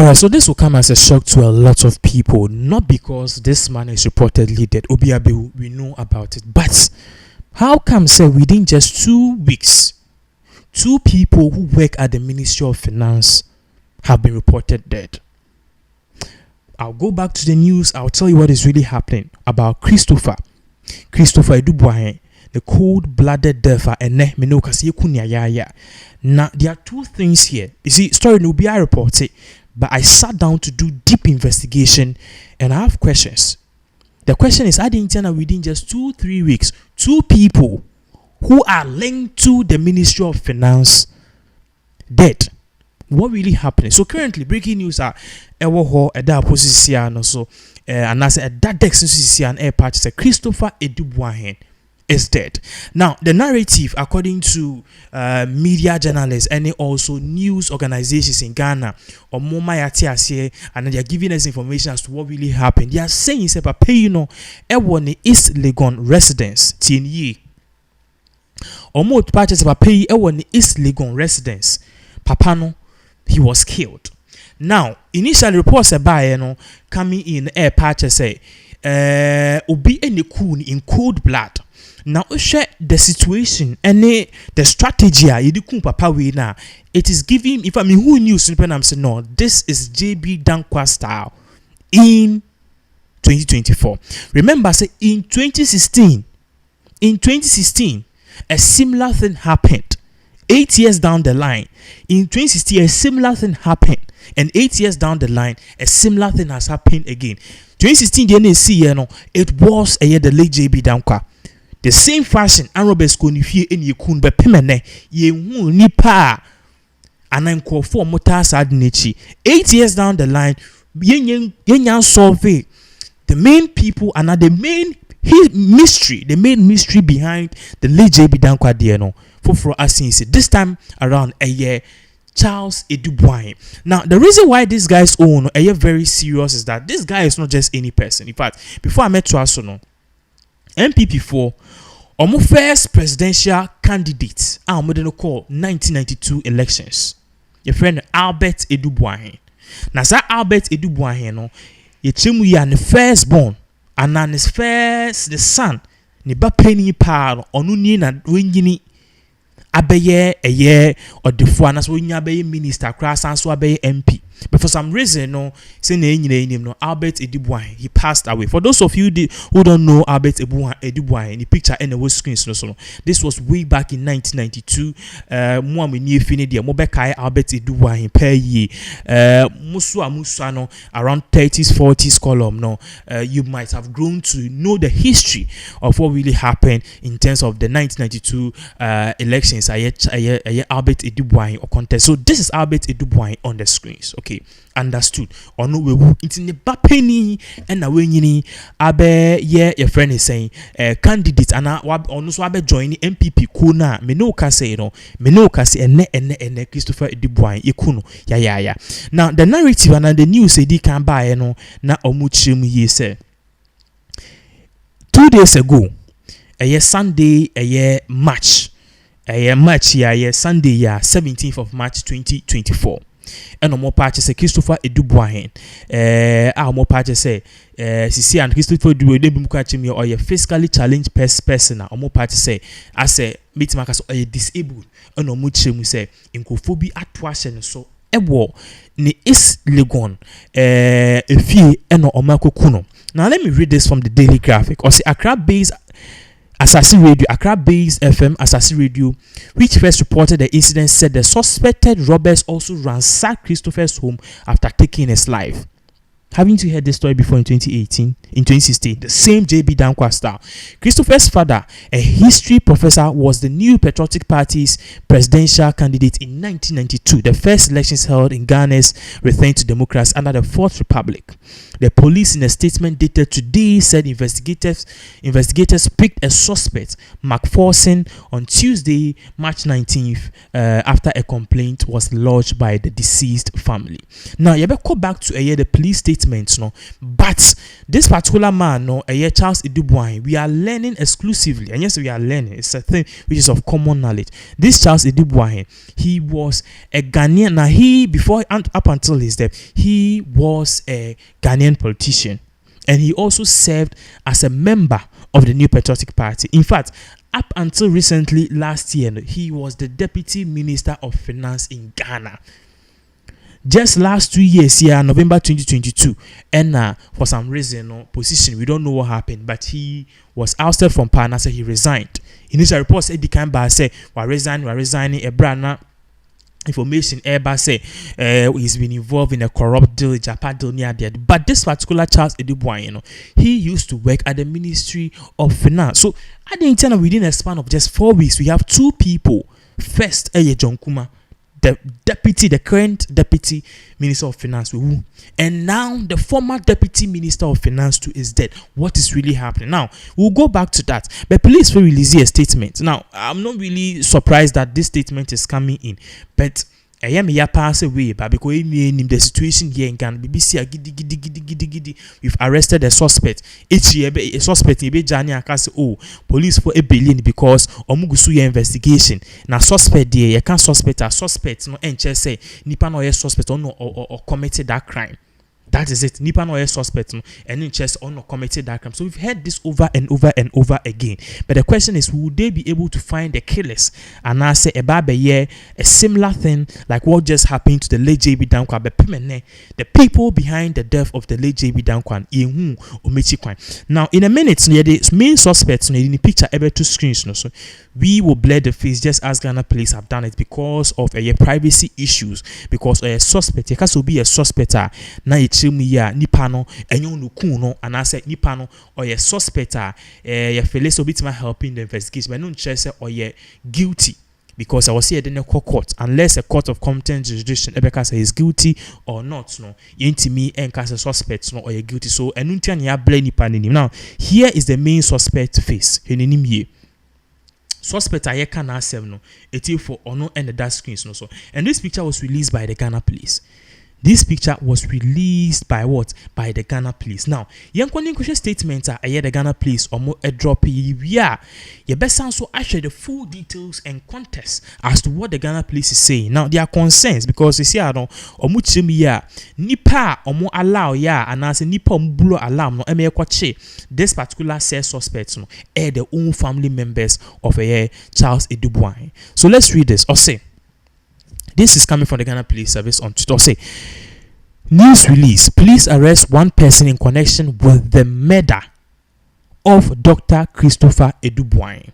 Alright, so this will come as a shock to a lot of people, not because this man is reportedly dead. Obiabe, we know about it, but how come, say, within just 2 weeks, 2 people who work at the Ministry of Finance have been reported dead? I'll go back to the news. I'll tell you what is really happening about Christopher Adu Boahen, the cold-blooded death, and now there are 2 things here. You see, story no be I reported, but I sat down to do deep investigation, and I have questions. The question is, I didn't tell within just 2-3 weeks, 2 people who are linked to the Ministry of Finance dead. What really happening? So currently, breaking news are ewo eda posisian so and as a that dexisian air patch say Christopher Adu Boahen is dead. Now, the narrative, according to media journalists and also news organizations in Ghana, or Momayatiase, and they are giving us information as to what really happened. They are saying, say, Papa, you know, Ewone East Legon residence, TNE. Or more patches of Papa, Ewone East Legon residence. Papano, he was killed. Now, initial reports about coming in air patches say, Obi any coon in cold blood. Now, share the situation and the strategy. Papa we now. It is giving. If I mean who knew, I'm saying no. This is JB Dankwa style in 2024. Remember, say in 2016, a similar thing happened. 8 years down the line, in 2016, a similar thing happened, and 8 years down the line, a similar thing has happened again. 2016, it was a year the late JB Dankwa. The same fashion, Arabes konifie eni yekun be pemene ye hu nipa ananko for motas adnechi. 8 years down the line, yenyan solve the main people and the main mystery, behind the late JB Dankwa DNO. For asking this time around a year, Charles Adu Boahen. Now, the reason why this guy's own a year very serious is that this guy is not just any person. In fact, before I met Trasono, NPP 4 omo first presidential candidate I'm going to call 1992 elections. Your friend Albert Adu Boahen. Now, that Albert Adu Boahen no, ye chemu ya the firstborn and then his first the son ne ba penny pa onu ni na wenyini abeye a year or the four as when you abeye minister class and so abeye MP. But for some reason, no, Albert Adu Boahen, he passed away. For those of you who don't know Albert Adu Boahen, the picture and the screen, this was way back in 1992. Albert Adu Boahen per year. Musano around 30s, 40s column. No, you might have grown to know the history of what really happened in terms of the 1992 elections. Albert Adu Boahen or contest. So this is Albert Adu Boahen on the screens. Okay, understood. Or no, we it's in the bapenny and a winning abe your friend is saying candidate and on so abe join NPP kuna menoka say no menoka say ene Christopher Adu Boahen ikuno ya. Now the narrative and the news say di can buy no na omuchim ye say 2 days ago a year Sunday a year match ya Sunday ya 17th of March 2024. And no more patches say Christopher Adu Boahen. More patches say Sisi and Christopher Adu Boahen or a physically challenged person. Or more patches say I say meet markers or a disabled. And no much we say incophobia attraction so war ni is legon if ye and no omako kuno. Now let me read this from the Daily Graphic or say Accra based Assassin Radio, Accra-based FM Assassin Radio, which first reported the incident, said the suspected robbers also ransacked Christopher's home after taking his life. Haven't you heard this story before in 2018? In 2016, the same JB Dankwa style. Christopher's father, a history professor, was the New Patriotic Party's presidential candidate in 1992, the first elections held in Ghana's return to democracy under the Fourth Republic. The police, in a statement dated today, said investigators picked a suspect, McPherson, on Tuesday, March 19th, after a complaint was lodged by the deceased family. Now, you better go back to the police statement statements, no. But this particular man, no, Charles Adu Boahen, we are learning exclusively, and yes, we are learning. It's a thing which is of common knowledge. This Charles Adu Boahen, he was a Ghanaian. Now, up until his death, he was a Ghanaian politician, and he also served as a member of the New Patriotic Party. In fact, up until recently, last year, he was the Deputy Minister of Finance in Ghana. Just last 2 years here, November 2022, and for some reason, position, we don't know what happened, but he was ousted from power and he resigned. Initial reports said the kind by say, we're resigning, a brand information Airbus say he's been involved in a corrupt deal, Japan deal near there. But this particular Charles Adu Boahen, he used to work at the Ministry of Finance. So at the internal, within a span of just 4 weeks, we have two people. First, John Kumah, the current Deputy Minister of Finance, and now the former Deputy Minister of Finance too is dead. What is really happening? Now we'll go back to that. But police will release a statement. Now I'm not really surprised that this statement is coming in, but I am here pass away, but because in the situation here in Ghana, BBC gidi, we've arrested a suspect. Each year a suspect in Jani say, oh, police for $1 billion because omugusu investigation. Now suspect there, you can't suspect a suspect no and just say nipa no suspect or committed that crime. That is it. Nipa no suspect no and in chest or not committed that crime. So we've heard this over and over and over again. But the question is, would they be able to find the killers? And I say a similar thing like what just happened to the late JB Dankwa. The people behind the death of the late JB Dankwa in Omechi crime. Now in a minute, the main suspects in the picture ever two screens. So we will blur the face just as Ghana police have done it because of privacy issues. Because a suspect, it has to be a suspect. Now nipa no enyo no kun no and I said nipa no or ye suspect ye fele bit my helping the investigation but no say or ye guilty because I was here in a court unless a court of competent jurisdiction ebeka say is guilty or not no yenti me and cast a suspect no or ye guilty so enuntia ya blame nipa nim. Now here is the main suspect face henim ye suspect aye can asem no eti for ono and the screens no so and this picture was released by the Ghana police. This picture was released by what? By the Ghana police. Now, young question statements are the Ghana police or more a drop yeah. You best also share the full details and context as to what the Ghana police is saying. Now, there are concerns because you see, I don't or much nipa or more allow and as a nipa blow alarm no this particular said suspects no the own family members of Charles Adu Boahen. So let's read this or say. This is coming from the Ghana Police Service on Twitter. Say, news release: police arrest one person in connection with the murder of Dr. Christopher Adu Boahen.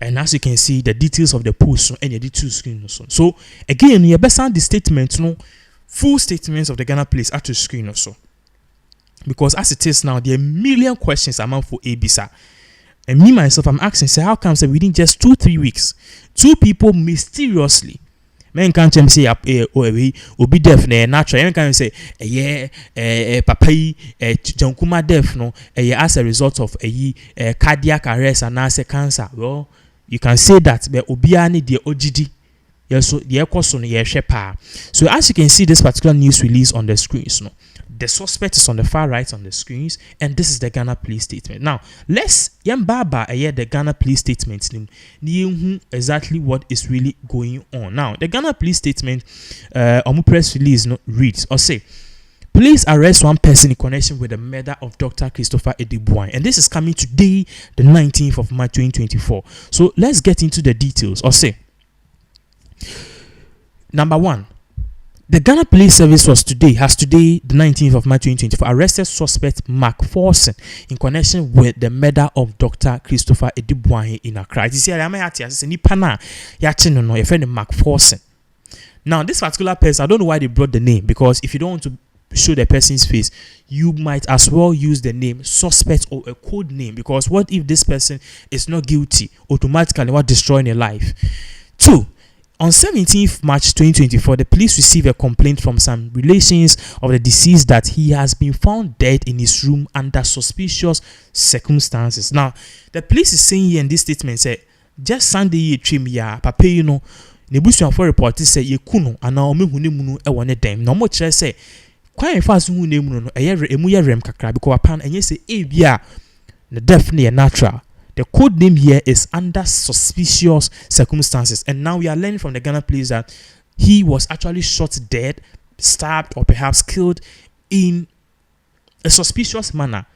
And as you can see, the details of the post and the details screen. So again, you best the statement, full statements of the Ghana Police at the screen also. Because as it is now, there are million questions among for ABSA. And me myself, I'm asking, say, how come within just 2-3 weeks, two people mysteriously, men can't say obi deaf na natural. Men can say papa John Kumah deaf no as a result of cardiac arrest and as a cancer. Well, you can say that, but obi ani the OGD. Yes, so the equals on the shepa. So as you can see, this particular news release on the screens, no. The suspect is on the far right on the screens, and this is the Ghana police statement. Now, let's hear the Ghana police statement exactly what is really going on. Now, the Ghana police statement on press release reads or say, police arrest one person in connection with the murder of Dr. Christopher Adu Boahen, and this is coming today, the 19th of March 2024. So let's get into the details or say. Number one. The Ghana Police Service has today, the 19th of March 2024, arrested suspect Mark Forson in connection with the murder of Dr. Christopher Adu Boahen in Accra. You see, Mark Forson. Now, this particular person, I don't know why they brought the name, because if you don't want to show the person's face, you might as well use the name suspect or a code name, because what if this person is not guilty? Automatically, what destroying a life? 2. On 17th March 2024, the police received a complaint from some relations of the deceased that he has been found dead in his room under suspicious circumstances. Now, the police is saying here in this statement, say, just Sunday, papa, Nebusian for report say, ye kuno, and now me huni munu e one dem. No more say, Quite fast who name no emuya rem kakra because apan and yes bia the definitely natural. The code name here is under suspicious circumstances, and now we are learning from the Ghana police that he was actually shot dead, stabbed, or perhaps killed in a suspicious manner,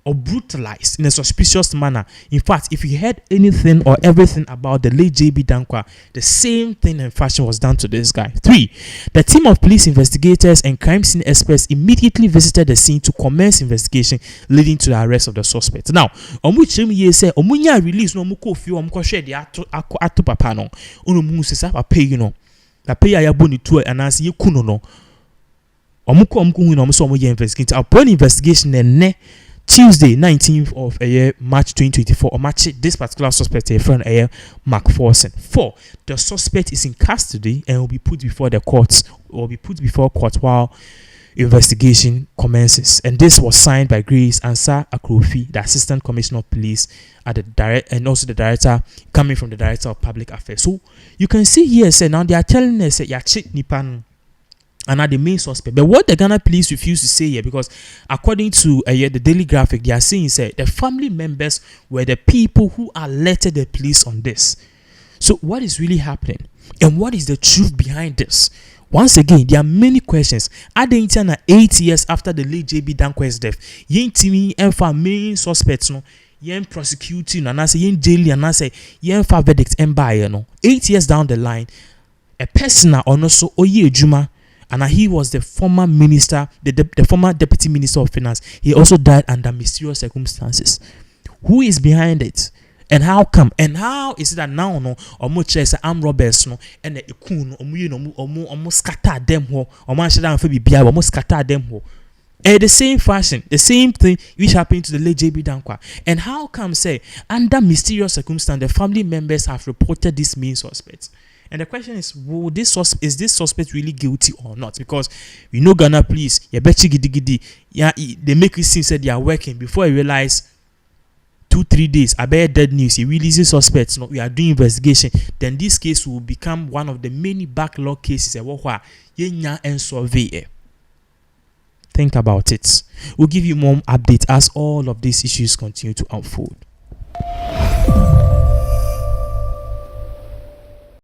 or brutalized in a suspicious manner. In fact, if you heard anything or everything about the late JB Dankwa, the same thing in fashion was done to this guy. 3. The team of police investigators and crime scene experts immediately visited the scene to commence investigation, leading to the arrest of the suspect. Now, omuchim ye say omunya release no muko fi omko share the ato papa no. Ono mu sesa papa yi no. Papa ya boni tu anase ye kuno no. Omuko hu no so omo ye investigate. Upon investigation ne Tuesday, 19th of March 2024, or match this particular suspect, a friend, McPherson. 4. The suspect is in custody and will be put before the courts, or will be put before court while investigation commences. And this was signed by Grace Ansa Akrofi, the Assistant Commissioner of Police at the direct, and also the director coming from the Director of Public Affairs. So you can see here, say now they are telling us that Yachit Nipan and are the main suspect. But what the Ghana police refuse to say here, because according to the Daily Graphic, they are saying the family members were the people who alerted the police on this. So what is really happening, and what is the truth behind this? Once again, there are many questions. At the internet, 8 years after the late JB Dankwa's death, yen timi and for main suspects no, yen prosecuting and I say yen jail and I say yen for verdict and buy no. 8 years down the line, a person or no so oye juma. And he was the former minister, the former deputy minister of finance. He also died under mysterious circumstances. Who is behind it? And how come? And how is it that now no omo armed robbers no and the ikun omo scatter them ho omo shada am be bia omo scatter them ho. The same fashion, the same thing which happened to the late JB Dankwa. And how come under mysterious circumstances the family members have reported this main suspect? And the question is, is this suspect really guilty or not? Because we know Ghana police, they make it seem that they are working before you realize 2-3 days, I bear dead news, you release suspects, we are doing investigation, then this case will become one of the many backlog cases. Think about it. We'll give you more updates as all of these issues continue to unfold.